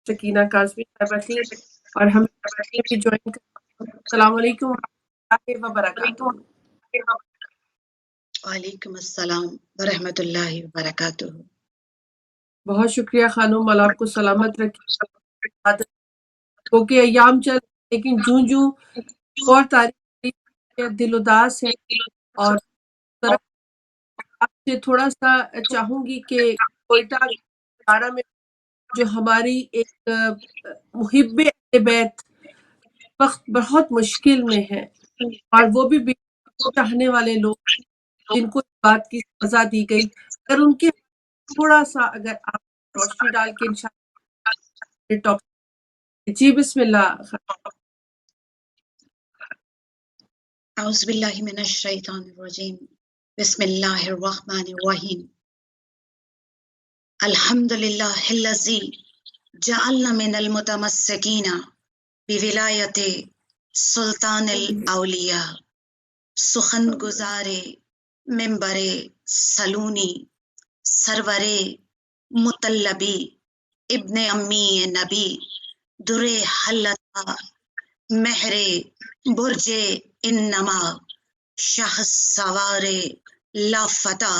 سکینہ کاظمی صاحبہ تھی اور ہم بھی جوائن کر. السلام علیکم ورحمۃ اللہ وبرکاتہ. وعلیکم السلام ورحمۃ اللہ وبرکاتہ. بہت شکریہ خانم، اللہ آپ کو سلامت رکھے. کیونکہ ایام چل لیکن جوں اور تاریخ دل اداس ہے، اور آپ سے تھوڑا سا چاہوں گی کہ کوئٹہ کے بارے میں جو ہماری ایک محب اہل بیت وقت بہت مشکل میں ہے، اور وہ بھی چاہنے والے لوگ جن کو اس بات کی سزا دی گئی، اگر ان کے تھوڑا سا اگر آپ روشنی ڈال کے انشاءاللہ. جی بسم اللہ. اعوذ باللہ من الشیطان الرجیم. بسم اللہ الرحمن الرحیم. الحمد للہ الذی جعلنا من المتمسکین بولایت سلطان الاولیاء. سخن گزار منبر سلونی سرور مطلبی ابن امی نبی در حلتا مہر برج انما شاہ سوار لافتا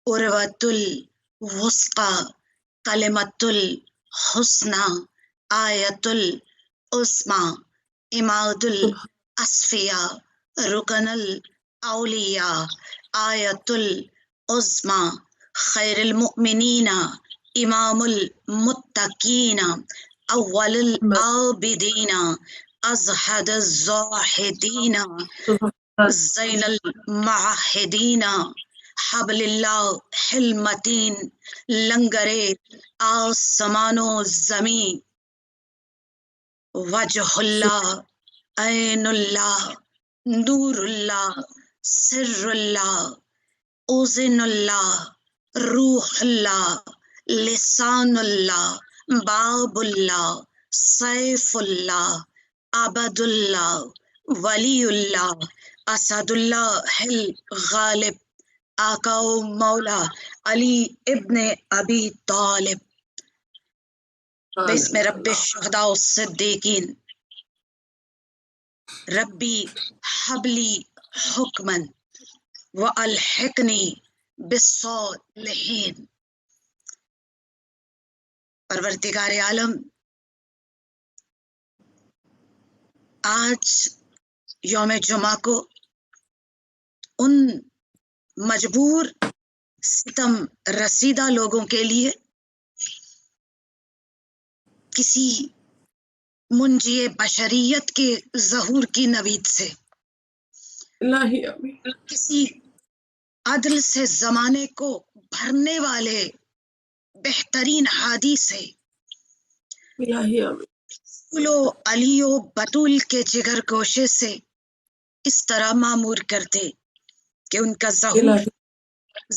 عروۃ الوثقی کلمۃ الحسنی آیت العظمی اماد الاصفیاء رکن الاولیاء آیت العظمی خیر المؤمنین امام المتقین اول العابدین ازہد الزاہدین زین المعاہدین حبل اللہ حلمتین لنگر آسمان و زمین وجہ اللہ عین اللہ نور اللہ سر اللہ اذن اللہ روح اللہ لسان اللہ باب اللہ سیف اللہ عبد اللہ ولی اللہ اسد اللہ الغالب آقا و مولا علی ابن ابی طالب. بسم رب الشہداء الصدیقین ربی حبلی حکمن والحقنی بالصالحین. پروردگار عالم، آج یوم جمعہ کو ان مجبور ستم رسیدہ لوگوں کے لیے کسی منجی بشریت کے ظہور کی نوید سے، الہی آمین. کسی عدل سے زمانے کو بھرنے والے بہترین ہادی سے، الہی آمین. پھولو علی و بطول کے جگر گوشے سے اس طرح معمور کرتے کہ ان کا ظہور الہی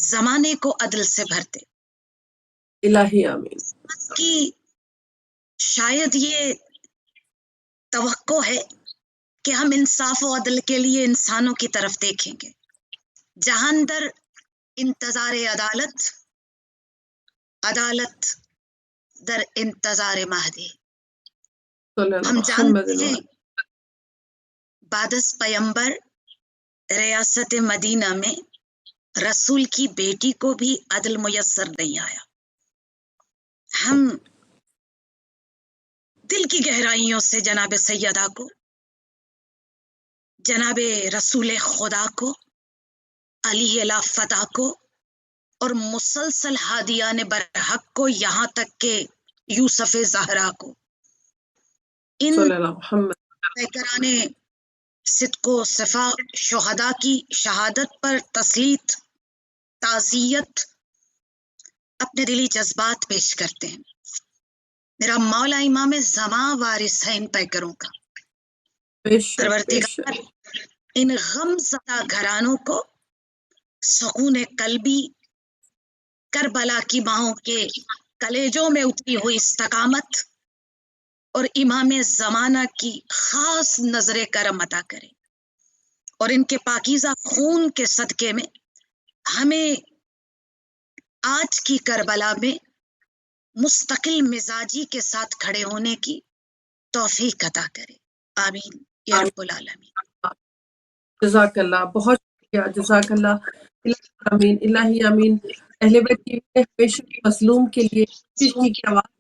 زمانے کو عدل سے بھرتے. الہی آمین. کی شاید یہ توقع ہے کہ ہم انصاف و عدل کے لیے انسانوں کی طرف دیکھیں گے، جہاں اندر انتظار عدالت، عدالت در انتظار مہدی. صلی اللہ ہم محمد جانتے ہیں بعد از پیمبر ریاست مدینہ میں رسول کی بیٹی کو بھی عدل میسر نہیں آیا. ہم دل کی گہرائیوں سے جناب سیدہ کو، جناب رسول خدا کو، علی فتح کو اور مسلسل ہادیان برحق کو، یہاں تک کہ یوسف زہرا کو، ان صلی اللہ محمد پیکران صدق و صفا شہداء کی شہادت پر تسلیت، تعزیت، اپنے دلی جذبات پیش کرتے ہیں. میرا مولا امام زماں وارث ہے ان پیکروں کا. بے شک بے پروردگار شک. ان غم زدہ گھرانوں کو سکون قلبی، کربلا کی ماؤں کے کلیجوں میں اتری ہوئی استقامت اور امام زمانہ کی خاص نظر کرم عطا کرے، اور ان کے پاکیزہ خون کے صدقے میں ہمیں آج کی کربلا میں مستقل مزاجی کے ساتھ کھڑے ہونے کی توفیق عطا کرے. آمین یا رب العالمین. جزاک اللہ، بہت شکریہ، جزاک اللہ. الہی آمین، الہی آمین. اہل بیت ٹی وی نے ہمیشہ مظلوم کے لیے کوشش کی کہ آواز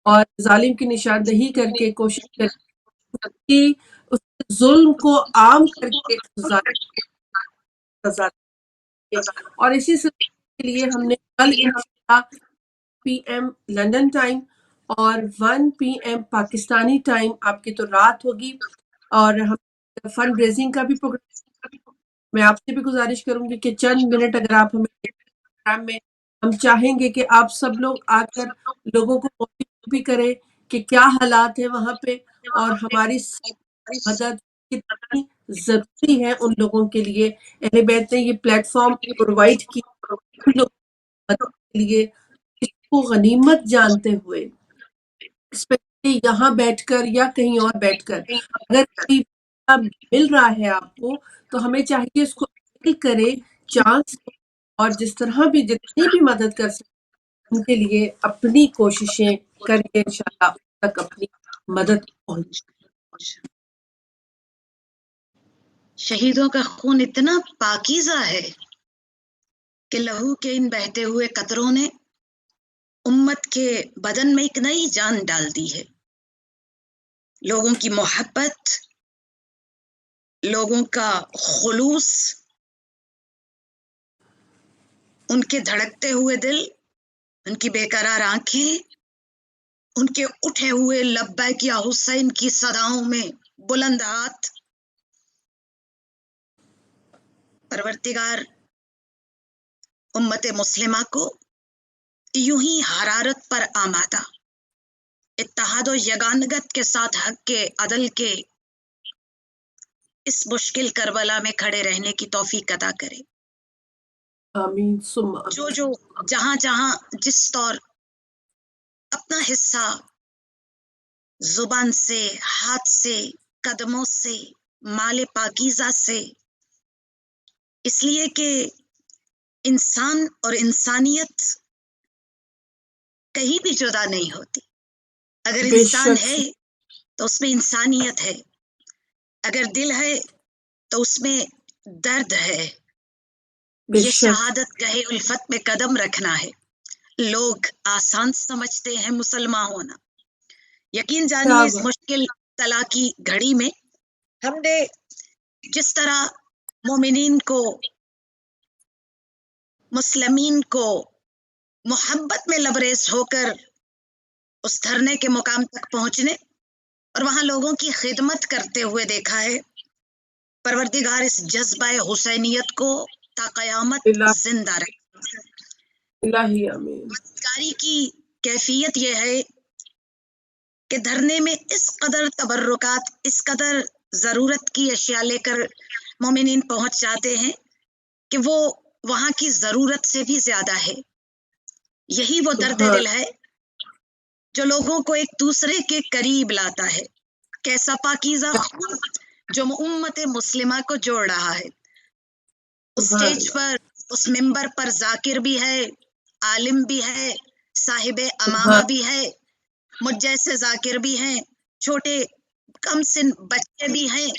اور ظالم کی نشاندہی کر کے کوشش کی اس ظلم کو عام کر کے سزا دے. اور اسی سلسلے کے لیے ہم نے کل انشاءاللہ پی ایم لندن ٹائم اور 1 PM پاکستانی ٹائم، آپ کی تو رات ہوگی، اور ہم فنڈ ریزنگ کا بھی پروگرام. میں آپ سے بھی گزارش کروں گی کہ چند منٹ اگر آپ ہمیں پروگرام میں، ہم چاہیں گے کہ آپ سب لوگ آ کر لوگوں کو موٹیویٹ بھی کریں کہ کیا حالات ہیں وہاں پہ، اور ہماری مدد کتنی ضروری ہے ان لوگوں کے لیے. اہل بیت نے یہ پلیٹ فارم پرووائڈ کی ان لوگوں کی مدد کے لیے، اس کو غنیمت جانتے ہوئے، اسپیشلی یہاں بیٹھ کر یا کہیں اور بیٹھ کر. اگر کوئی مل رہا ہے آپ کو تو ہمیں چاہیے اس کو کرے، چانس، اور جس طرح بھی جتنی بھی مدد کر سکتے ان کے لیے اپنی کوششیں کریں، انشاءاللہ ان تک اپنی مدد پہنچ. شہیدوں کا خون اتنا پاکیزہ ہے کہ لہو کے ان بہتے ہوئے قطروں نے امت کے بدن میں ایک نئی جان ڈال دی ہے. لوگوں کی محبت، لوگوں کا خلوص، ان کے دھڑکتے ہوئے دل، ان کی بے قرار آنکھیں، ان کے اٹھے ہوئے لبیک یا حسین کی صداؤں میں بلند ہاتھ. پروردگار امت مسلمہ کو یوں ہی حرارت پر آمادہ، اتحاد و یگانگت کے ساتھ حق کے، عدل کے اس مشکل کربلا میں کھڑے رہنے کی توفیق عطا کرے. آمین ثم آمین. جو جہاں جہاں جس طور اپنا حصہ زبان سے، ہاتھ سے، قدموں سے، مال پاکیزہ سے، اس لیے کہ انسان اور انسانیت کہیں بھی جدا نہیں ہوتی. اگر بے انسان شک ہے تو اس میں انسانیت ہے، اگر دل ہے تو اس میں درد ہے. بے یہ شک. شہادت گہے الفت میں قدم رکھنا ہے. لوگ آسان سمجھتے ہیں مسلمان ہونا. یقین جانیے اس مشکل طلا کی گھڑی میں ہم نے جس طرح مومنین کو، مسلمین کو محبت میں لبریز ہو کر اس دھرنے کے مقام تک پہنچنے اور وہاں لوگوں کی خدمت کرتے ہوئے دیکھا ہے. پروردگار اس جذبہ حسینیت کو تا قیامت زندہ رکھے. الہی آمین. مددگاری کی کیفیت یہ ہے کہ دھرنے میں اس قدر تبرکات، اس قدر ضرورت کی اشیاء لے کر مومنین پہنچ جاتے ہیں کہ وہ وہاں کی ضرورت سے بھی زیادہ ہے. یہی وہ درد دل ہے جو لوگوں کو ایک دوسرے کے قریب لاتا ہے. کیسا پاکیزہ خون جو امت مسلمہ کو جوڑ رہا ہے. اسٹیج پر، اس ممبر پر ذاکر بھی ہے، عالم بھی ہے، صاحب امامہ بھی ہے، مجھ جیسے ذاکر بھی ہیں، چھوٹے کم سن بچے بھی ہیں.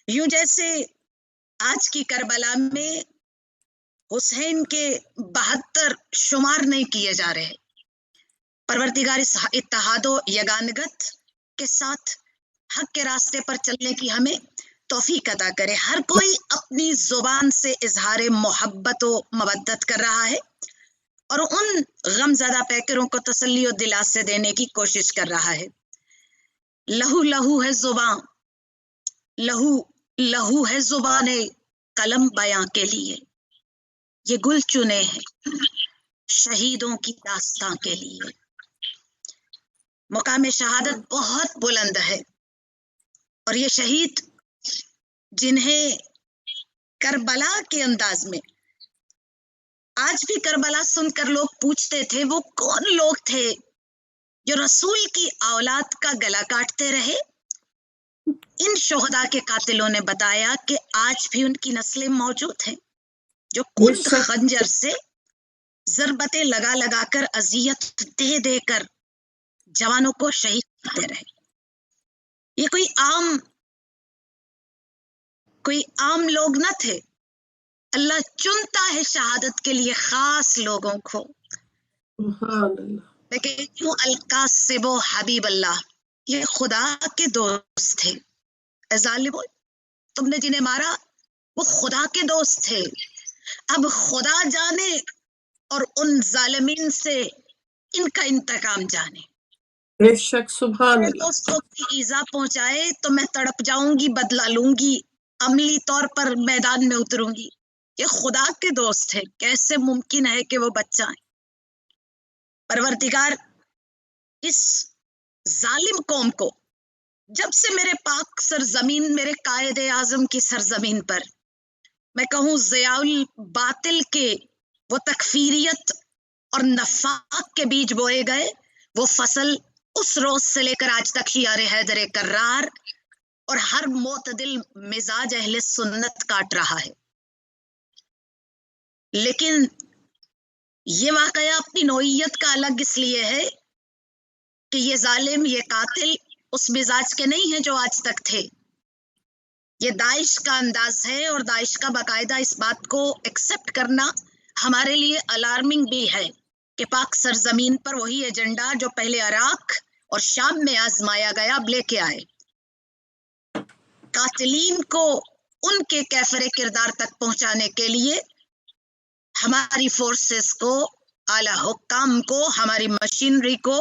یوں جیسے آج کی کربلا میں حسین کے 72 شمار نہیں کیے جا رہے. پروردگار اس اتحاد و یگانگت کے ساتھ حق کے راستے پر چلنے کی ہمیں توفیق عطا کرے. ہر کوئی اپنی زبان سے اظہار محبت و مودت کر رہا ہے اور ان غم زدہ پیکروں کو تسلی و دلاسے دینے کی کوشش کر رہا ہے. لہو لہو ہے زباں، لہو لہو ہے زبان قلم بیاں کے لیے. یہ گل چنے ہیں شہیدوں کی داستاں کے لیے. مقام شہادت بہت بلند ہے اور یہ شہید جنہیں کربلا کے انداز میں، آج بھی کربلا سن کر لوگ پوچھتے تھے وہ کون لوگ تھے جو رسول کی اولاد کا گلا کاٹتے رہے. ان شہداء کے قاتلوں نے بتایا کہ آج بھی ان کی نسلیں موجود ہیں جو خود خنجر سے ضربتیں لگا لگا کر اذیت دے دے کر جوانوں کو شہید کرتے رہے. یہ کوئی عام لوگ نہ تھے. اللہ چنتا ہے شہادت کے لیے خاص لوگوں کو. سبحان اللہ. میں کہتی ہوں القاسب و حبیب اللہ، یہ خدا کے دوست تھے. اے ظالموں، تم نے جنہیں مارا وہ خدا کے دوست تھے. اب خدا جانے اور ان ظالمین سے ان کا انتقام جانے. بے شک سبحان میرے اللہ. دوستوں کی ایذا پہنچائے تو میں تڑپ جاؤں گی، بدلہ لوں گی، عملی طور پر میدان میں اتروں گی. یہ خدا کے دوست ہیں، کیسے ممکن ہے کہ وہ بچائیں؟ پروردگار اس ظالم قوم کو جب سے میرے پاک سرزمین، میرے قائد اعظم کی سرزمین پر میں کہوں ضیاء الباطل کے وہ تکفیریت اور نفاق کے بیج بوئے گئے، وہ فصل اس روز سے لے کر آج تک شیار حیدر کرار اور ہر معتدل مزاج اہل سنت کاٹ رہا ہے. لیکن یہ واقعہ اپنی نوعیت کا الگ اس لیے ہے کہ یہ ظالم، یہ قاتل اس مزاج کے نہیں ہیں جو آج تک تھے. یہ داعش کا انداز ہے، اور داعش کا باقاعدہ اس بات کو ایکسپٹ کرنا ہمارے لیے الارمنگ بھی ہے کہ پاک سرزمین پر وہی ایجنڈا جو پہلے عراق اور شام میں آزمایا گیا اب لے کے آئے. قاتلین کو ان کے کیفر کردار تک پہنچانے کے لیے ہماری فورسز کو، اعلی حکام کو، ہماری مشینری کو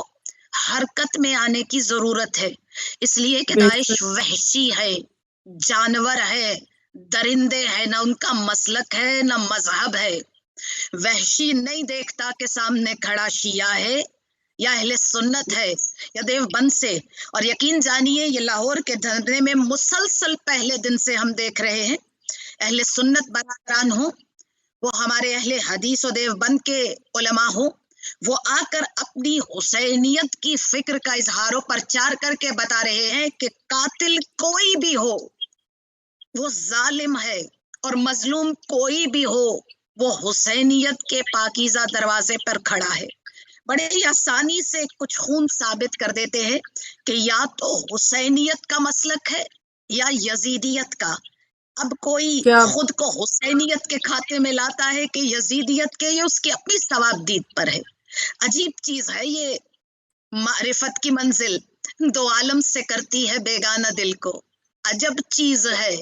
حرکت میں آنے کی ضرورت ہے. اس لیے کہ داعش وحشی ہے، جانور ہے، درندے ہیں، نہ ان کا مسلک ہے نہ مذہب ہے. وحشی نہیں دیکھتا کہ سامنے کھڑا شیعہ ہے یا اہل سنت ہے یا دیوبند سے. اور یقین جانیے یہ لاہور کے دھرنے میں مسلسل پہلے دن سے ہم دیکھ رہے ہیں. اہل سنت برادران ہوں، وہ ہمارے اہل حدیث و دیوبند کے علماء ہوں، وہ آ کر اپنی حسینیت کی فکر کا اظہار و پرچار کر کے بتا رہے ہیں کہ قاتل کوئی بھی ہو وہ ظالم ہے، اور مظلوم کوئی بھی ہو وہ حسینیت کے پاکیزہ دروازے پر کھڑا ہے. بڑے ہی آسانی سے کچھ خون ثابت کر دیتے ہیں کہ یا تو حسینیت کا مسلک ہے یا یزیدیت کا. اب کوئی خود کو حسینیت کے کھاتے میں لاتا ہے کہ یزیدیت کے، یہ اس کی اپنی ثوابدید پر ہے. عجیب چیز ہے یہ معرفت کی منزل، دو عالم سے کرتی ہے بیگانہ دل کو. عجب چیز ہے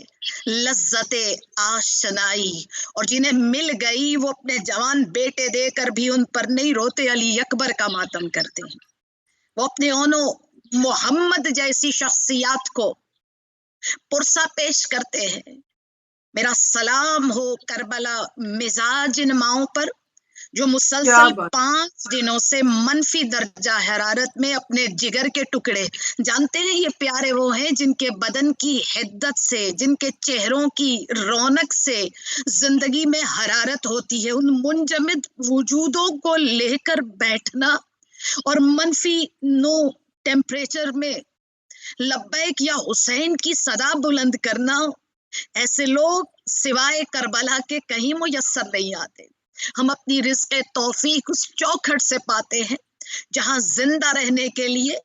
لذت آشنائی، اور جنہیں مل گئی وہ اپنے جوان بیٹے دے کر بھی ان پر نہیں روتے، علی اکبر کا ماتم کرتے ہیں. وہ اپنے اونو محمد جیسی شخصیات کو پرسا پیش کرتے ہیں. میرا سلام ہو کربلا مزاج ان ماؤں پر جو مسلسل 5 دنوں سے منفی درجہ حرارت میں اپنے جگر کے ٹکڑے، جانتے ہیں یہ پیارے وہ ہیں جن کے بدن کی حدت سے، جن کے چہروں کی رونق سے زندگی میں حرارت ہوتی ہے. ان منجمد وجودوں کو لے کر بیٹھنا اور منفی 9 ٹیمپریچر میں لبیک یا حسین کی صدا بلند کرنا، ایسے لوگ سوائے کربلا کے کہیں میسر نہیں آتے. ہم اپنی رزق توفیق اس چوکھٹ سے پاتے ہیں جہاں زندہ رہنے کے لیے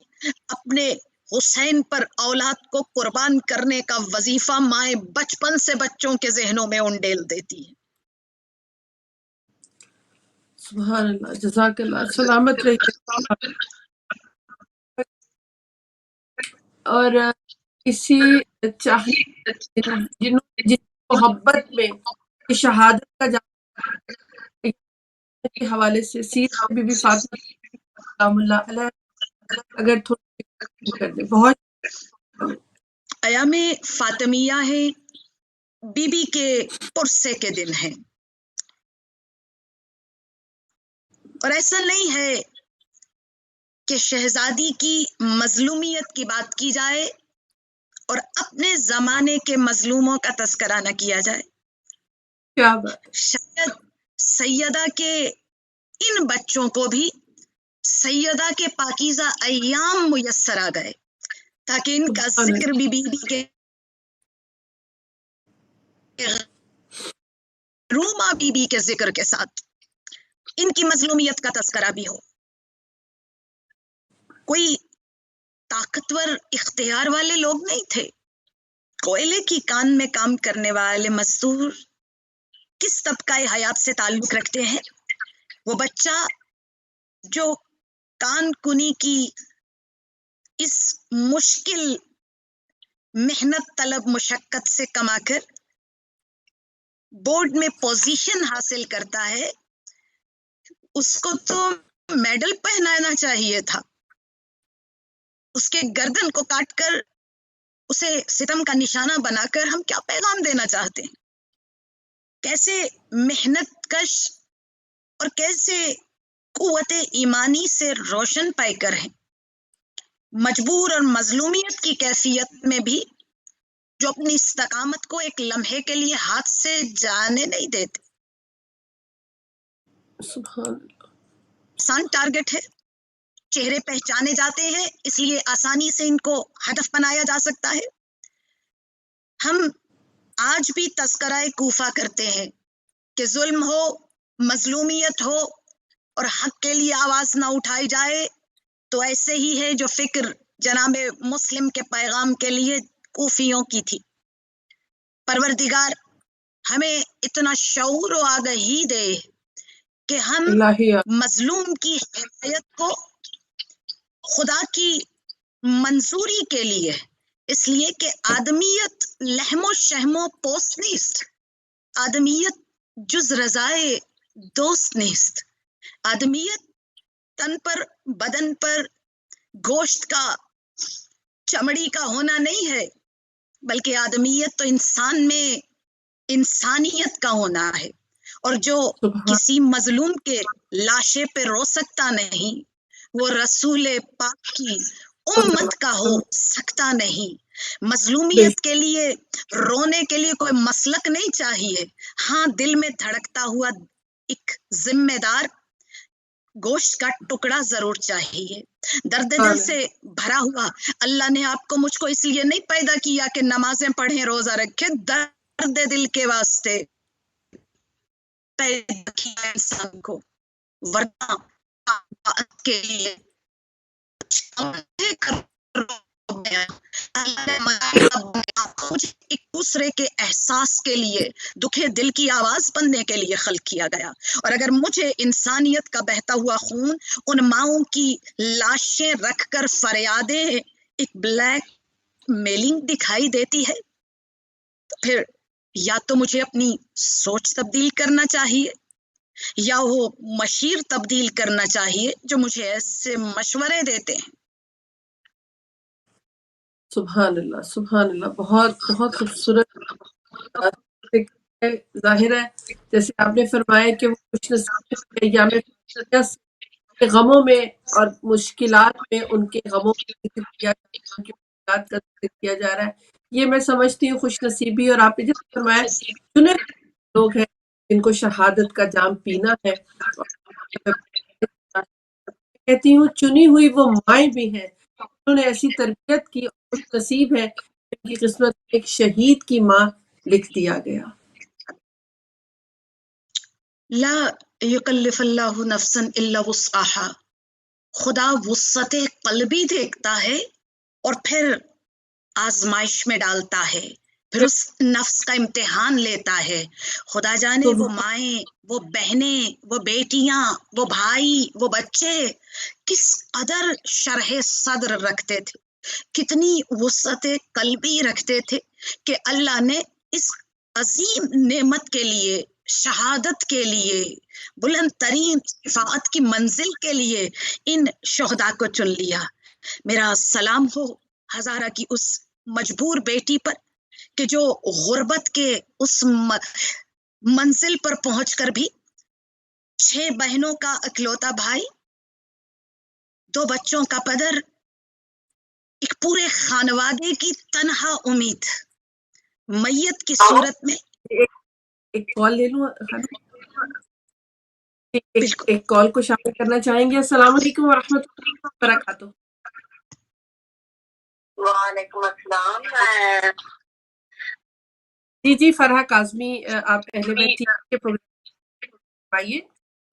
اپنے حسین پر اولاد کو قربان کرنے کا وظیفہ مائیں بچپن سے بچوں کے ذہنوں میں انڈیل دیتی ہے. سبحان اللہ، جزاک اللہ، سلامت رہیے. اور اسی چاہنے جن محبت میں شہادت کا کے حوالے سے سیرت بی بی فاطمہ سلام اللہ علیہ اگر تھوڑا کر دیں. بہت ایام فاطمیہ ہے، بی بی کے پرسے کے دن ہیں، اور ایسا نہیں ہے کہ شہزادی کی مظلومیت کی بات کی جائے اور اپنے زمانے کے مظلوموں کا تذکرہ نہ کیا جائے. کیا بات. شاید سیدہ کے ان بچوں کو بھی سیدہ کے پاکیزہ ایام میسر آ گئے تاکہ ان کا ذکر بھی بی بی کے روما بی بی کے ذکر کے ساتھ ان کی مظلومیت کا تذکرہ بھی ہو. کوئی طاقتور اختیار والے لوگ نہیں تھے. کوئلے کی کان میں کام کرنے والے مزدور کس طبقہ حیات سے تعلق رکھتے ہیں؟ وہ بچہ جو کان کنی کی اس مشکل محنت طلب مشقت سے کما کر بورڈ میں پوزیشن حاصل کرتا ہے، اس کو تو میڈل پہنانا چاہیے تھا. اس کے گردن کو کاٹ کر اسے ستم کا نشانہ بنا کر ہم کیا پیغام دینا چاہتے ہیں؟ کیسے محنت کش اور کیسے قوت ایمانی سے روشن پائے کر ہیں، مجبور اور مظلومیت کی کیفیت میں بھی جو اپنی استقامت کو ایک لمحے کے لیے ہاتھ سے جانے نہیں دیتے. سبحان اللہ. آسان ٹارگٹ ہے، چہرے پہچانے جاتے ہیں، اس لیے آسانی سے ان کو ہدف بنایا جا سکتا ہے. ہم آج بھی تذکرہ کوفہ کرتے ہیں کہ ظلم ہو، مظلومیت ہو اور حق کے لیے آواز نہ اٹھائی جائے تو ایسے ہی ہے جو فکر جناب مسلم کے پیغام کے لیے کوفیوں کی تھی. پروردگار ہمیں اتنا شعور و آگہی دے کہ ہم الہی مظلوم کی حمایت کو خدا کی منظوری کے لیے، اس لیے کہ آدمیت لحم و شحم و پوست نیست، آدمیت جز رضائے دوست نیست. آدمیت تن پر بدن پر گوشت کا چمڑی کا ہونا نہیں ہے، بلکہ آدمیت تو انسان میں انسانیت کا ہونا ہے. اور جو سبحان کسی مظلوم کے لاشے پہ رو سکتا نہیں وہ رسول پاک کی امت کا ہو سکتا نہیں. مظلومیت کے لیے رونے کے لیے کوئی مسلک نہیں چاہیے، ہاں دل میں دھڑکتا ہوا ایک ذمہ دار گوشت کا ٹکڑا ضرور چاہیے، درد دل سے بھرا ہوا. اللہ نے آپ کو مجھ کو اس لیے نہیں پیدا کیا کہ نمازیں پڑھیں روزہ رکھے، درد دل کے واسطے پیدا کیا انسان کو، ورنہ کے لیے ایک دوسرے کے احساس کے لیے، دکھے دل کی آواز بننے کے لیے خلق کیا گیا. اور اگر مجھے انسانیت کا بہتا ہوا خون ان ماؤں کی لاشیں رکھ کر فریادیں ایک بلیک میلنگ دکھائی دیتی ہے تو پھر یا تو مجھے اپنی سوچ تبدیل کرنا چاہیے یا وہ مشیر تبدیل کرنا چاہیے جو مجھے ایسے مشورے دیتے ہیں. سبحان اللہ، سبحان اللہ. بہت بہت خوبصورت. ظاہر ہے جیسے آپ نے فرمایا کہ وہ خوش نصیب ایام کے غموں میں اور مشکلات میں ان کے غموں کا ذکر کیا جا رہا ہے، ان کی مشکلات کا ذکر کیا جا رہا ہے. یہ میں سمجھتی ہوں خوش نصیبی. اور آپ نے جیسے فرمایا چنے لوگ ہیں جن کو شہادت کا جام پینا ہے. کہتی ہوں چنی ہوئی وہ مائیں بھی ہیں، انہوں نے ایسی تربیت کی اور خوش نصیب ہے ان کی قسمت ایک شہید کی ماں لکھ دیا گیا. لا یکلف اللہ نفسا الا وسعها، خدا وسعت قلبی دیکھتا ہے اور پھر آزمائش میں ڈالتا ہے، پھر اس نفس کا امتحان لیتا ہے. خدا جانے وہ مائیں، وہ بہنیں، وہ بیٹیاں، وہ بھائی، وہ بچے کس قدر شرح صدر رکھتے تھے، کتنی وسعت قلبی رکھتے تھے کہ اللہ نے اس عظیم نعمت کے لیے، شہادت کے لیے، بلند ترین شفاعت کی منزل کے لیے ان شہداء کو چن لیا. میرا سلام ہو ہزارہ کی اس مجبور بیٹی پر کہ جو غربت کے اس منزل پر پہنچ کر بھی 6 بہنوں کا اکلوتا بھائی، 2 بچوں کا پدر، ایک پورے خانوادے کی تنہا امید، میت کی صورت میں. ایک کال لے لوں ایک کال کو شامل کرنا چاہیں گے. السلام علیکم ورحمۃ اللہ وبرکاتہ. وعلیکم السلام. جی فرحہ کاظمی، آپ اہل بیت کے پروگرام آئیے.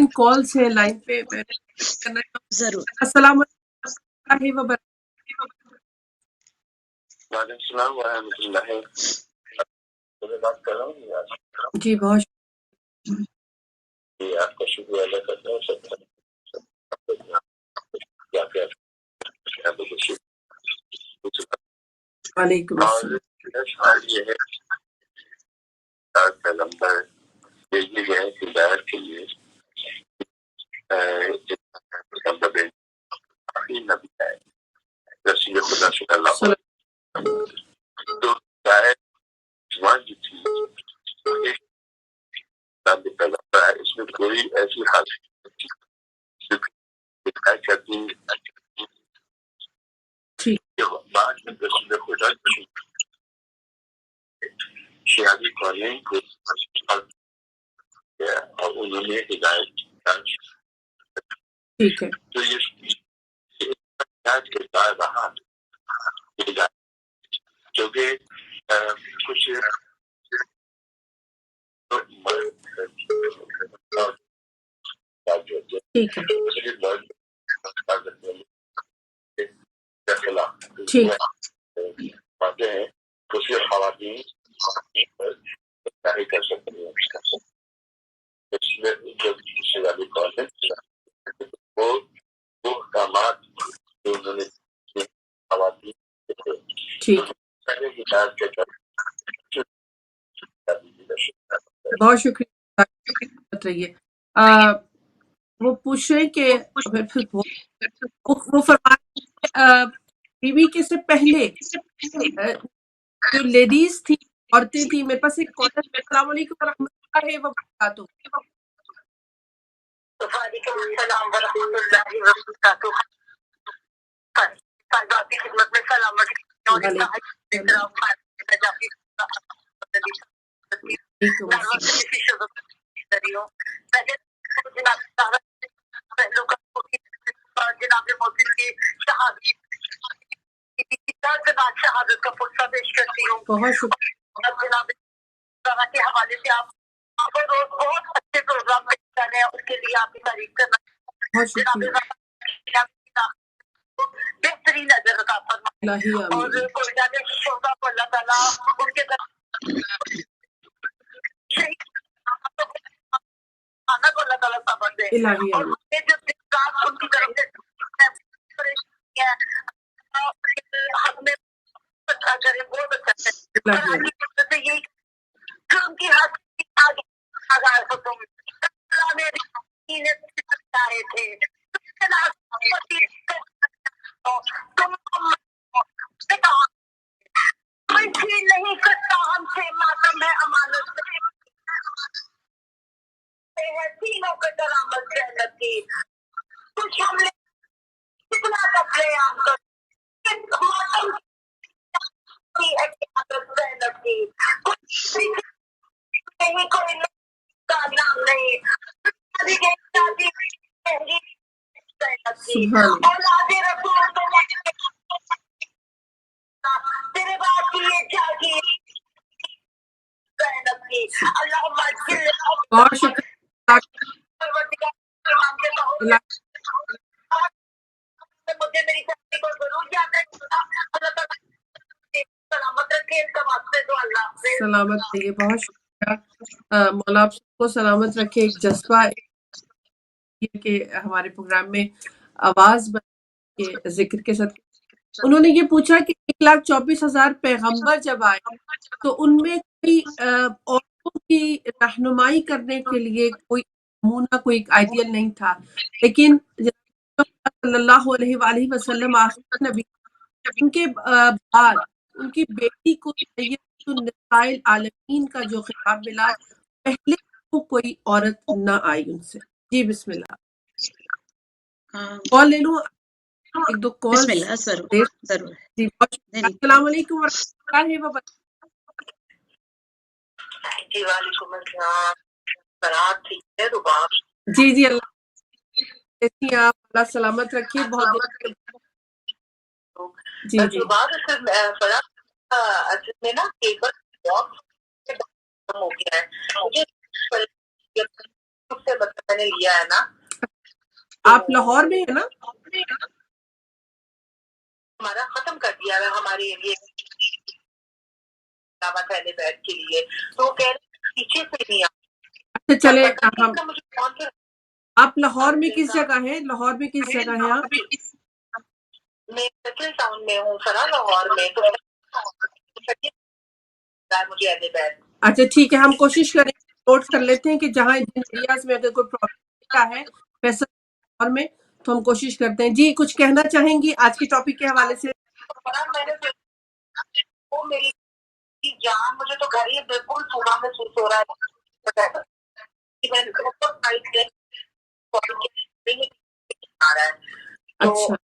3 کالز ہیں لائن پہ. میں کرنا چاہوں گی. ضرور. السلام علیکم وبرکاتہ. وعلیکم السلام ورحمۃ اللہ. میں بات کر رہا ہوں جی بہت جی آپ کا شکریہ ادا کرتا ہوں. سب وعلیکم السلام. اور یہ ہے پیغمبر بھیجے گئے ہدایت کے لیے کافی نبی ہے رسول خدا صلی اللہ علیہ وسلم. تو ہدایت زبان جو تھی ایک پیغمبر ہے. اس میں کوئی ایسی حالت دکھائی کرتی بعد میں رسول خدا شیعی قومیں کو اور انہوں نے ہدایت ٹھیک ہے. تو یہ ہدایت کرتا رہا کیونکہ کچھ ٹھیک ہے. ٹھیک باتیں ہیں تو صرف خواتین نہیں کر سکتی ہیں. اس میں جب شیعی قومیں وہ احکامات جو انہوں نے خواتین ٹھیک. بہت شکریہ. رہیے وہ پوچھ رہے ہیں کہ وہ فرمایا بیوی کے سے پہلے جو لیڈیز تھی عورتیں تھی. میرے پاس ایک کالر. السلام علیکم ورحمۃ اللہ وبرکاتہ. وعلیکم السلام ورحمۃ اللہ وبرکاتہ. کی خدمت میں سلامت جناب محسن کی شہادت کا پرچہ پیش کرتی ہوں. بہت شکریہ. جناب کے حوالے سے آپ روز بہت اچھے پروگرام پیش کر رہے ہیں. اس کے لیے آپ کی تعریف کرنا بہت شکریہ. بہترین نظر عطا فرمائے اور کوئی زیادہ شوقہ کو اللہ تعالیٰ ان کے خانہ کو اللہ تعالیٰ صبر دے اور جو کام ان کی طرف سے حق میں اچھا کرے بہت اچھا کرے. یہی ان کی حق آگاہ ہو تم آئے تھے کوئی چھین نہیں سکتا ہم سے ماتم ہے امانت تینوں کے درآمد جنت کی. کچھ ہم نے کتنا کپڑے عام کر ماتم کی محنت کی نہیں کوئی کا نام نہیں اولاد رسول تیرے بعد کی یہ جاگی اللہم بہت شکریہ. مجھے میری فیملی کو ضرور یاد رکھنا. اللہ تعالیٰ سلامت رکھے. ان کا واسطے تو اللہ سلامت رہیے. بہت شکریہ. مولا آپ سب کو سلامت رکھے. ایک جذبہ کہ ہمارے پروگرام میں آواز کے ذکر کے ساتھ انہوں نے یہ پوچھا کہ 1,24,000 پیغمبر جب آئے تو ان میں کوئی عورتوں کی رہنمائی کرنے کے لیے کوئی نمونہ کوئی آئیڈیل نہیں تھا. لیکن صلی اللہ علیہ وآلہ وسلم آخر نبی ان کے بعد ان کی بیٹی کو سید النساء العالمین کا جو خطاب ملا پہلے تو کوئی عورت نہ آئی ان سے. جی بسم اللہ. کال لے لوں. ایک دو کال. بسم اللہ. ضرور ضرور. جی السلام علیکم ورحمۃ اللہ وبرکاتہ. جی وعلیکم السلام. جی جی اللہ آپ اللہ سلامت رکھیے. بہت جی جی اصل میں نا کیبل ہو گیا ہے. اس سے مطلب میں نے لیا ہے نا. آپ لاہور میں ہے نا؟ ہمارا ختم کر دیا ہے ہمارے لیے پہلے بیٹھ کے لیے. تو کہہ رہے پیچھے سے نہیں اچھا چلے ہم مجھے کون سے آپ لاہور میں کس جگہ ہے؟ لاہور میں کس جگہ ہے آپ؟ میں سیٹل ٹاؤن میں ہوں سنا لاہور میں. تو مجھے ایسے بیٹھ. اچھا ٹھیک ہے، ہم کوشش کریں نوٹ کر لیتے ہیں کہ جہاں جن ایریاز میں اگر کوئی پرابلم ہے فیصل لاہور میں تو ہم کوشش کرتے ہیں. جی کچھ کہنا چاہیں گی آج کے ٹاپک کے حوالے سے؟ وہ میری جان مجھے تو گھر ہی بالکل صبح محسوس ہو رہا ہے. اچھا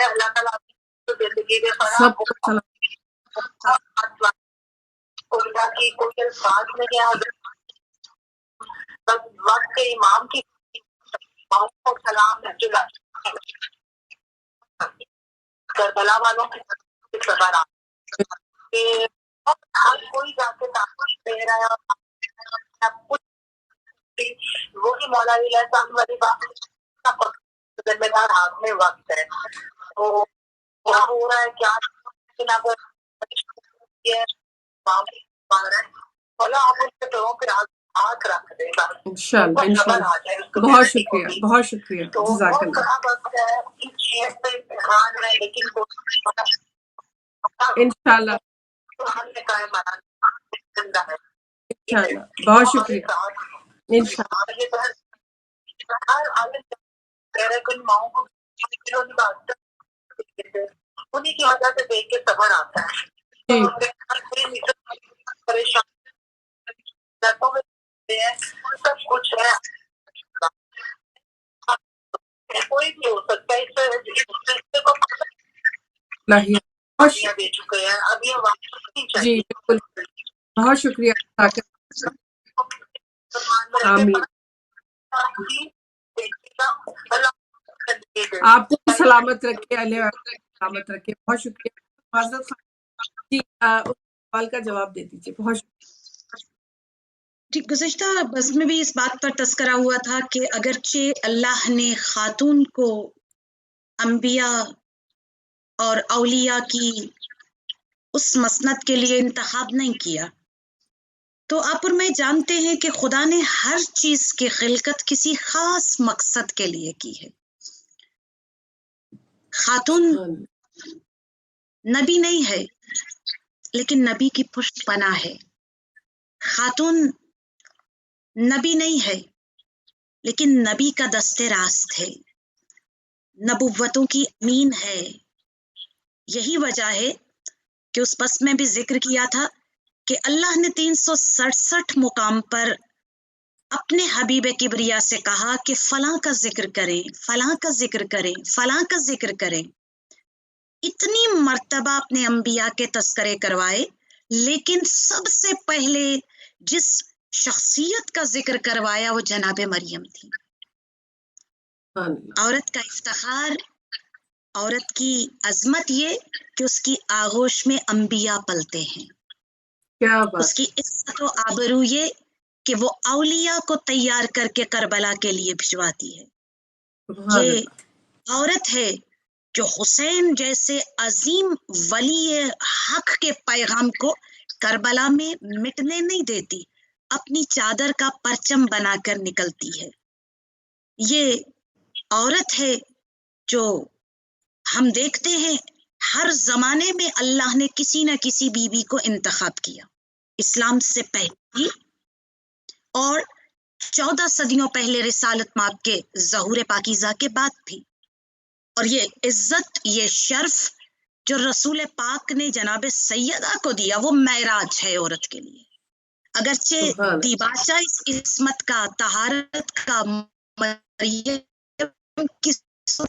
اللہ تعالیٰ زندگی میں سب کو سلام. کی کوئی الفاظ نہیں ہے. بس وقت کے امام کی سلام کربلا والوں کی خبر ہر کوئی جا کے دے رہا ہے. وہی مولا علی صاحب والی بات ذمہ دار ہاتھ میں وقت ہے. تو کیا ہو رہا ہے کیا آپ ان کے پیروں پہ ہاتھ رکھ دے گا انشاءاللہ انشاءاللہ. بہت شکریہ بہت شکریہ جزاک اللہ. انشاءاللہ انشاءاللہ بہت شکریہ. انشاءاللہ انہیں کی وجہ سے دیکھ کے صبر آتا ہے. سب کچھ ہے کوئی بھی ہو سکتا ہے. دے چکے ہیں اب یہ جی بالکل بہت شکریہ. آمین. آپ کو بھی سلامت رکھے اللہ سلامت رکھے. بہت شکریہ. معذرت جی سوال کا جواب دے دیجیے. بہت شکریہ. جی گزشتہ بس میں بھی اس بات پر تذکرہ ہوا تھا کہ اگرچہ اللہ نے خاتون کو انبیاء اور اولیاء کی اس مسند کے لیے انتخاب نہیں کیا تو آپ اور میں جانتے ہیں کہ خدا نے ہر چیز کی خلقت کسی خاص مقصد کے لیے کی ہے. خاتون نبی نہیں ہے لیکن نبی کی پشت پناہ ہے. خاتون نبی نہیں ہے لیکن نبی کا دستے راست ہے. نبوتوں کی امین ہے. یہی وجہ ہے کہ اس بس میں بھی ذکر کیا تھا کہ اللہ نے 367 مقام پر اپنے حبیب کبریا سے کہا کہ فلاں کا ذکر کریں فلاں کا ذکر کریں فلاں کا ذکر کریں. اتنی مرتبہ اپنے انبیاء کے تذکرے کروائے لیکن سب سے پہلے جس شخصیت کا ذکر کروایا وہ جناب مریم تھی. عورت کا افتخار عورت کی عظمت یہ کہ اس کی آغوش میں انبیاء پلتے ہیں. کیا بات. اس کی عزت و آبرو یہ کہ وہ اولیاء کو تیار کر کے کربلا کے لیے بھجواتی ہے. یہ عورت ہے جو حسین جیسے عظیم ولی حق کے پیغام کو کربلا میں مٹنے نہیں دیتی، اپنی چادر کا پرچم بنا کر نکلتی ہے. یہ عورت ہے جو ہم دیکھتے ہیں ہر زمانے میں اللہ نے کسی نہ کسی بیوی کو انتخاب کیا. اسلام سے پہلے اور 14 صدیوں پہلے رسالت مآب کے ظہور پاکیزہ کے بعد بھی. اور یہ عزت یہ شرف جو رسول پاک نے جناب سیدہ کو دیا وہ معراج ہے عورت کے لیے. اگرچہ دیباچہ اس عصمت کا طہارت کا مریم کی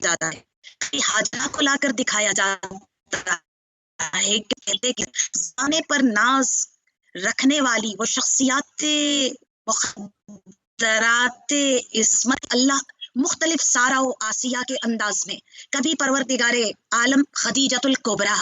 جاتا ہے حاجہ کو لا کر دکھایا جاتا ہے کہ کہتے کہ زمانے پر ناز رکھنے والی وہ شخصیات مخدرات عصمت اللہ مختلف سارہ و آسیہ کے انداز میں کبھی پروردگار عالم خدیجۃ الکبریٰ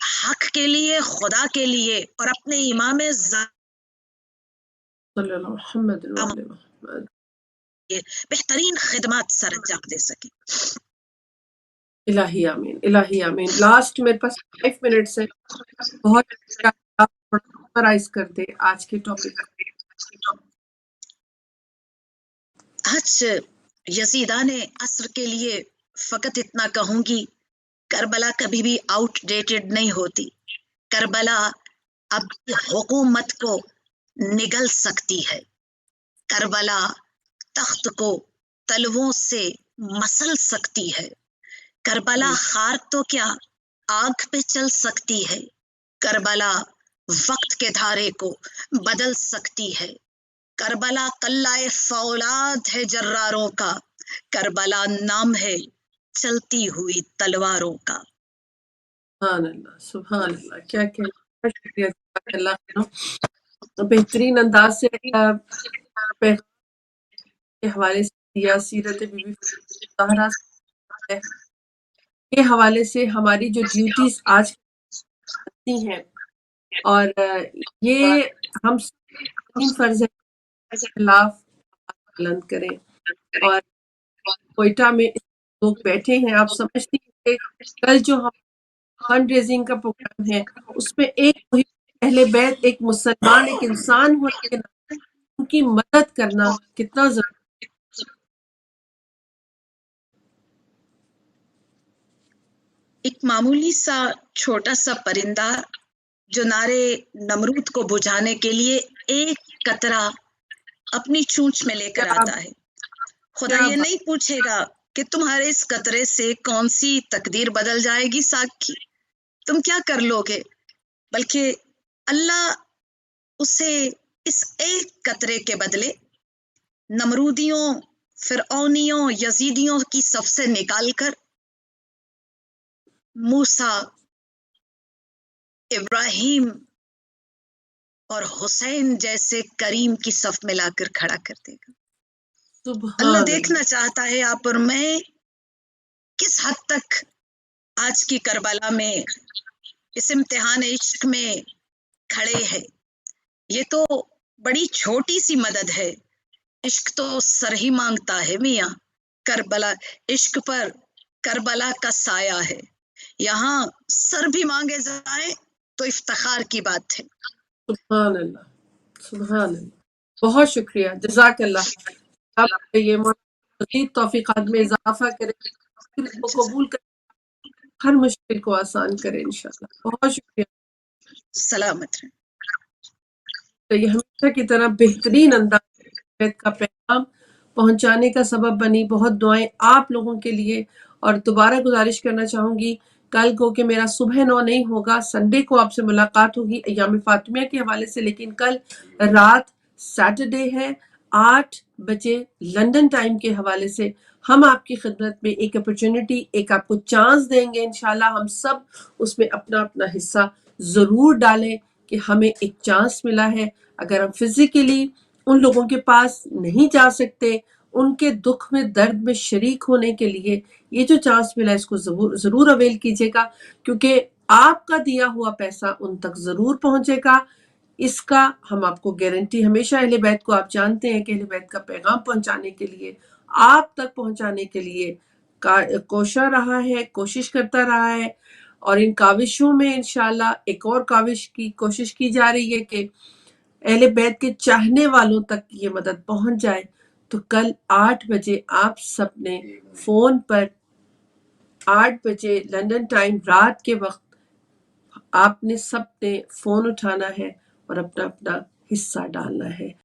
حق کے لیے، خدا کے لیے اور اپنے امام صلی اللہ محمد وعلی محمد بہترین خدمات سر انجام دے سکیں. الہی آمین، الہی آمین. لاسٹ میرے پاس 5 منٹس ہے. بہت آپ سمرائز کر دے آج کے ٹاپک کو. آج یزیدان عصر کے لیے فقط اتنا کہوں گی، کربلا کبھی بھی آؤٹ ڈیٹڈ نہیں ہوتی. کربلا اب حکومت کو نگل سکتی ہے. کربلا تخت کو تلووں سے مسل سکتی ہے. کربلا خاک تو کیا آگ پہ چل سکتی ہے. کربلا وقت کے دھارے کو بدل سکتی ہے. کربلا قلعہ فولاد ہے جراروں کا. کربلا نام ہے چلتی ہوئی تلواروں کا. سبحان اللہ، سبحان اللہ. کیا کہنا، شکریہ جزاک اللہ خیر. بہترین انداز سے پیغام کے حوالے سے دیا، سیرت بی بی طاہرہ کے حوالے سے ہماری جو ڈیوٹیز آج کی ہیں، اور یہ ہم تین فرض ہے کے خلاف بلند کریں. اور کوئٹہ میں لوگ بیٹھے ہیں، آپ سمجھتی ہیں کہ کل جو ہم فنڈ ریزنگ کا پروگرام ہے اس میں ایک اہل بیت، ایک مسلمان، ایک انسان ہونے کے ناطے ان کی مدد کرنا کتنا ضروری. ایک معمولی سا چھوٹا سا پرندہ جو نارے نمرود کو بجھانے کے لیے ایک قطرہ اپنی چونچ میں لے کر آتا ہے. خدا یہ نہیں پوچھے گا کہ تمہارے اس قطرے سے کون سی تقدیر بدل جائے گی ساگ کی، تم کیا کر لو گے، بلکہ اللہ اسے اس ایک قطرے کے بدلے نمرودیوں، فرعونیوں، یزیدیوں کی صف سے نکال کر موسیٰ، ابراہیم اور حسین جیسے کریم کی صف میں لا کر کھڑا کر دے گا. اللہ دیکھنا چاہتا ہے آپ اور میں کس حد تک آج کی کربلا میں اس امتحان عشق میں کھڑے ہیں. یہ تو بڑی چھوٹی سی مدد ہے. عشق تو سر ہی مانگتا ہے میاں. کربلا عشق پر کربلا کا سایہ ہے. یہاں سر بھی مانگے جائیں تو افتخار کی بات ہے. سبحان اللہ، سبحان اللہ. بہت شکریہ، جزاک اللہ. آپ یہ مزید توفیقات میں اضافہ کریں، کو قبول کریں، ہر مشکل کو آسان کریں انشاءاللہ. بہت شکریہ. سلامت رہیں. تو یہ ہمیشہ کی طرح بہترین انداز کا پیغام پہنچانے کا سبب بنی. بہت دعائیں آپ لوگوں کے لیے. اور دوبارہ گزارش کرنا چاہوں گی، کل کو کہ میرا صبح 9 نہیں ہوگا، سنڈے کو آپ سے ملاقات ہوگی ایام فاطمیہ کے حوالے سے، لیکن کل رات سیٹرڈے ہے 8 بجے لندن ٹائم کے حوالے سے ہم آپ کی خدمت میں ایک اپرچونٹی، ایک آپ کو چانس دیں گے. انشاءاللہ ہم سب اس میں اپنا اپنا حصہ ضرور ڈالیں کہ ہمیں ایک چانس ملا ہے. اگر ہم فزیکلی ان لوگوں کے پاس نہیں جا سکتے، ان کے دکھ میں، درد میں شریک ہونے کے لیے یہ جو چانس ملا اس کو ضرور اویل کیجیے گا، کیونکہ آپ کا دیا ہوا پیسہ ان تک ضرور پہنچے گا. اس کا ہم آپ کو گارنٹی، ہمیشہ اہل بیت کو آپ جانتے ہیں کہ اہل بیت کا پیغام پہنچانے کے لیے، آپ تک پہنچانے کے لیے کوشاں رہا ہے، کوشش کرتا رہا ہے. اور ان کاوشوں میں انشاءاللہ ایک اور کاوش کی کوشش کی جا رہی ہے کہ اہل بیت کے چاہنے والوں تک یہ مدد پہنچ جائے. تو کل 8 بجے آپ سب نے فون پر 8 بجے لندن ٹائم رات کے وقت آپ نے سب نے فون اٹھانا ہے اور اپنا اپنا حصہ ڈالنا ہے.